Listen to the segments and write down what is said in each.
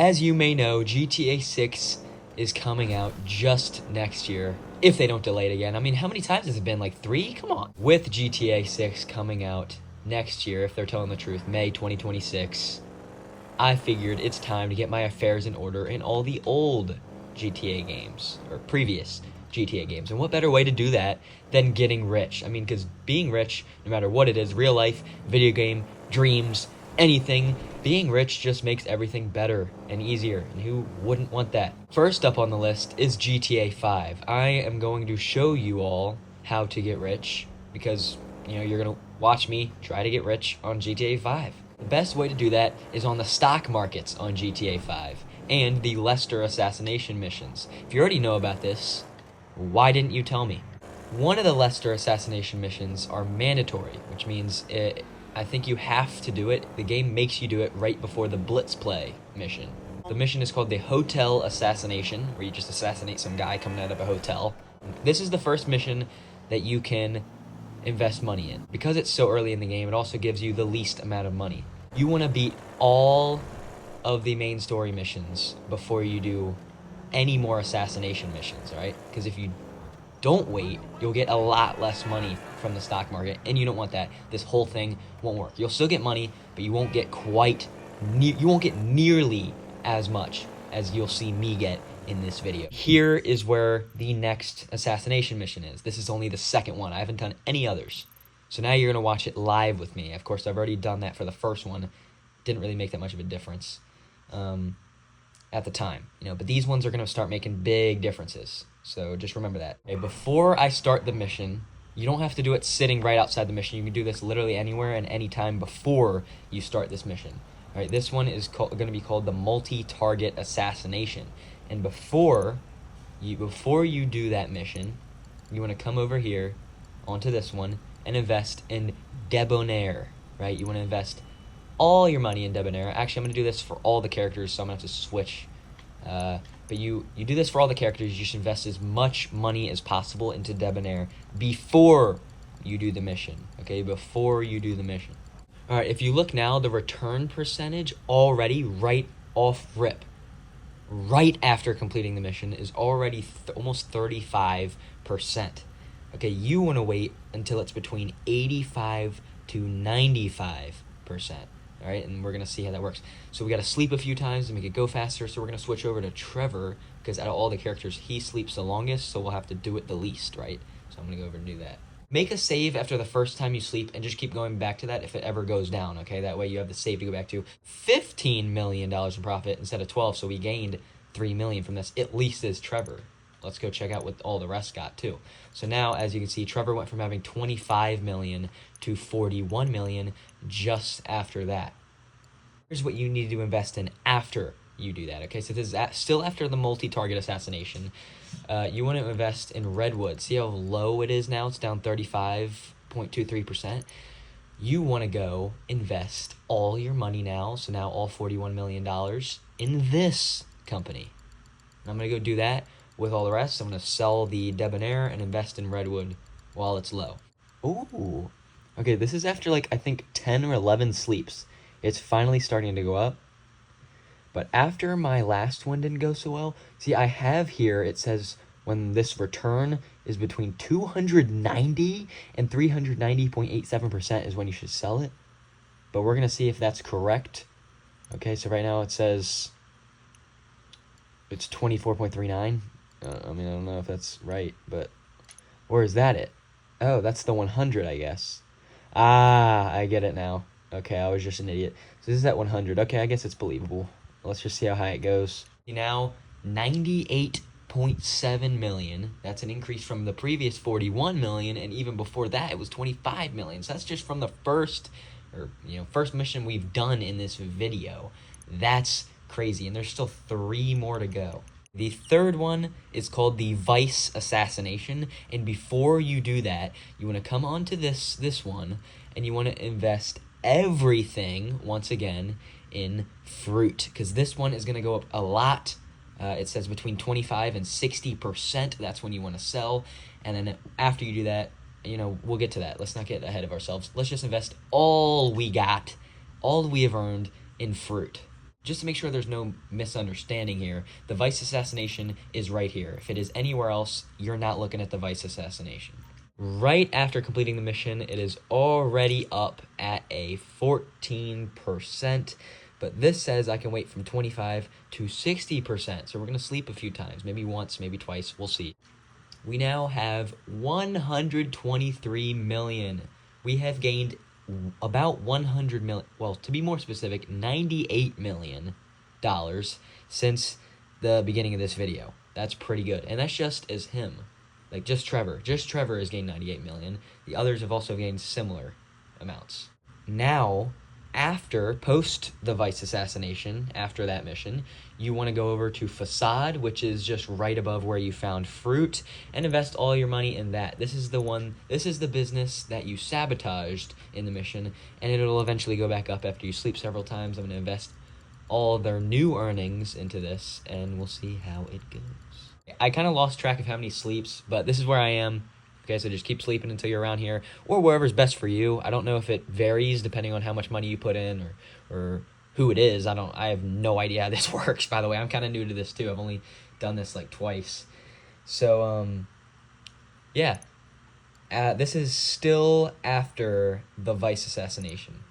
As you may know, GTA 6 is coming out just next year, if they don't delay it again. I mean, how many times has it been? Like 3? Come on. With GTA 6 coming out next year, if they're telling the truth, May 2026, I figured it's time to get my affairs in order in all the old GTA games, or previous GTA games. And what better way to do that than getting rich? I mean, because being rich, no matter what it is, real life, video game, dreams, anything, being rich just makes everything better and easier, and who wouldn't want that? First up on the list is GTA 5. I am going to show you all how to get rich, because, you're going to watch me try to get rich on GTA 5. The best way to do that is on the stock markets on GTA 5 and the Lester assassination missions. If you already know about this, why didn't you tell me? One of the Lester assassination missions are mandatory, which means I think you have to do it. The game makes you do it right before the Blitz Play mission. The mission is called the Hotel Assassination, where you just assassinate some guy coming out of a hotel. This is the first mission that you can invest money in. Because it's so early in the game, it also gives you the least amount of money. You want to beat all of the main story missions before you do any more assassination missions, right? Because if you don't wait, you'll get a lot less money from the stock market, and you don't want that. This whole thing won't work. You'll still get money, but you won't get nearly as much as you'll see me get in this video. Here is where the next assassination mission is. This is only the second one. I haven't done any others. So now you're going to watch it live with me. Of course, I've already done that for the first one. Didn't really make that much of a difference at the time, but these ones are going to start making big differences. So just remember that. Okay, before I start the mission, you don't have to do it sitting right outside the mission. You can do this literally anywhere and anytime before you start this mission. All right, this one is going to be called the multi-target assassination. And before you do that mission, you want to come over here onto this one and invest in Debonair, right? You want to invest all your money in Debonair. Actually, I'm going to do this for all the characters, so I'm going to have to switch. But you do this for all the characters. You should invest as much money as possible into Debonair before you do the mission, okay? Before you do the mission. All right, if you look now, the return percentage already right off rip, right after completing the mission, is already almost 35%. Okay, you want to wait until it's between 85 to 95%. All right, and we're going to see how that works. So we got to sleep a few times to make it go faster. So we're going to switch over to Trevor, because out of all the characters, he sleeps the longest, so we'll have to do it the least, right? So I'm going to go over and do that. Make a save after the first time you sleep, and just keep going back to that if it ever goes down, okay? That way you have the save to go back to. $15 million in profit instead of 12, so we gained $3 million from this, at least as Trevor. Let's go check out what all the rest got, too. So now, as you can see, Trevor went from having $25 million to $41 million just after that. Here's what you need to invest in after you do that, okay? So this is still after the multi-target assassination. You want to invest in Redwood. See how low it is now? It's down 35.23%. You want to go invest all your money now, so now all $41 million, in this company. And I'm going to go do that with all the rest. I'm going to sell the Debonair and invest in Redwood while it's low. Ooh. Okay, this is after, I think 10 or 11 sleeps. It's finally starting to go up. But after my last one didn't go so well, see, I have here, it says when this return is between 290 and 390.87% is when you should sell it. But we're going to see if that's correct. Okay, so right now it says it's 24.39. I mean, I don't know if that's right, but... Or is that it? Oh, that's the 100, I guess. Ah, I get it now. Okay, I was just an idiot. So this is at 100. Okay, I guess it's believable. Let's just see how high it goes. Now, 98.7 million. That's an increase from the previous 41 million, and even before that, it was 25 million. So that's just from the first mission we've done in this video. That's crazy, and there's still 3 more to go. The third one is called the Vice Assassination, and before you do that, you want to come onto this one, and you want to invest everything, once again, in fruit, because this one is going to go up a lot. It says between 25 and 60%. That's when you want to sell, and then after you do that, we'll get to that. Let's not get ahead of ourselves. Let's just invest all we got, all we have earned, in fruit. Just to make sure there's no misunderstanding here, the Vice assassination is right here. If it is anywhere else, you're not looking at the Vice assassination. Right after completing the mission, it is already up at a 14%, but this says I can wait from 25 to 60%, so we're going to sleep a few times, maybe once, maybe twice, we'll see. We now have 123 million. We have gained about 100 million, well, to be more specific, $98 million since the beginning of this video. That's pretty good, and that's just as him. Like, just Trevor has gained 98 million. The others have also gained similar amounts. Now, post the Vice assassination, after that mission, you want to go over to Facade, which is just right above where you found Fruit, and invest all your money in that. This is the business that you sabotaged in the mission, and it'll eventually go back up after you sleep several times. I'm going to invest all their new earnings into this, and we'll see how it goes. I kind of lost track of how many sleeps, but this is where I am. Okay, so just keep sleeping until you're around here, or wherever's best for you. I don't know if it varies depending on how much money you put in or who it is. I have no idea how this works, by the way. I'm kind of new to this too. I've only done this like twice. So, yeah. This is still after the Vice assassination.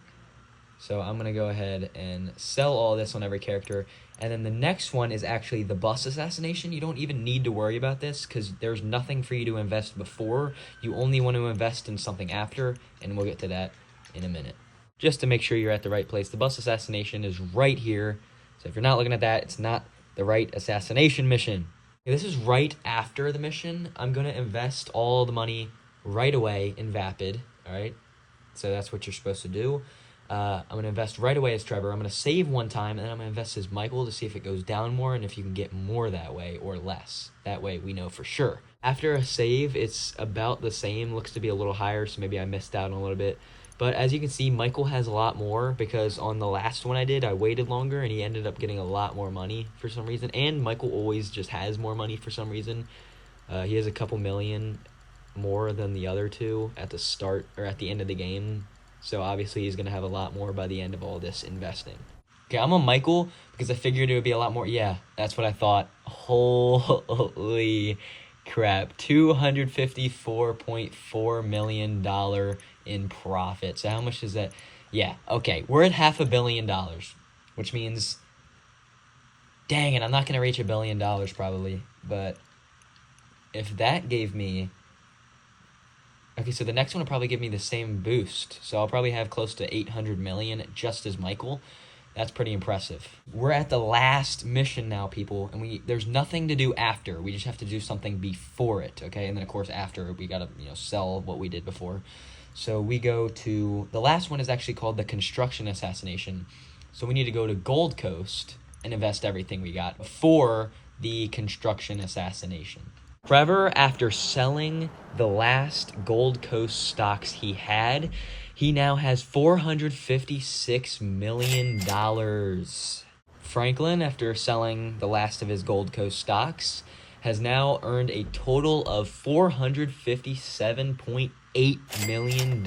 So I'm going to go ahead and sell all this on every character. And then the next one is actually the bus assassination. You don't even need to worry about this because there's nothing for you to invest before. You only want to invest in something after, and we'll get to that in a minute. Just to make sure you're at the right place, the bus assassination is right here. So if you're not looking at that, it's not the right assassination mission. This is right after the mission. I'm going to invest all the money right away in Vapid, all right? So that's what you're supposed to do. I'm going to invest right away as Trevor. I'm going to save one time, and then I'm going to invest as Michael to see if it goes down more and if you can get more that way or less. That way we know for sure. After a save, it's about the same. Looks to be a little higher, so maybe I missed out on a little bit. But as you can see, Michael has a lot more because on the last one I did, I waited longer, and he ended up getting a lot more money for some reason. And Michael always just has more money for some reason. He has a couple million more than the other two at the start or at the end of the game. So obviously he's going to have a lot more by the end of all this investing. Okay, I'm on Michael because I figured it would be a lot more. Yeah, that's what I thought. Holy crap. $254.4 million in profit. So how much is that? Yeah, okay. We're at $500 million, which means, dang it, I'm not going to reach $1 billion probably. But if that gave me... Okay, so the next one will probably give me the same boost. So I'll probably have close to 800 million just as Michael. That's pretty impressive. We're at the last mission now, people, and there's nothing to do after. We just have to do something before it, okay? And then, of course, after, we got to sell what we did before. So we go to... The last one is actually called the Construction Assassination. So we need to go to Gold Coast and invest everything we got before the Construction Assassination. Trevor, after selling the last Gold Coast stocks he had, he now has $456 million. Franklin, after selling the last of his Gold Coast stocks, has now earned a total of $457.8 million.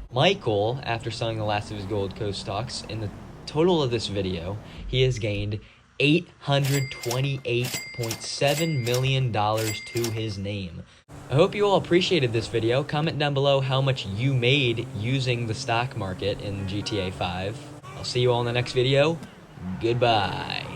Michael, after selling the last of his Gold Coast stocks, in the total of this video, he has gained $828.7 million to his name. I hope you all appreciated this video. Comment down below how much you made using the stock market in GTA 5. I'll see you all in the next video. Goodbye.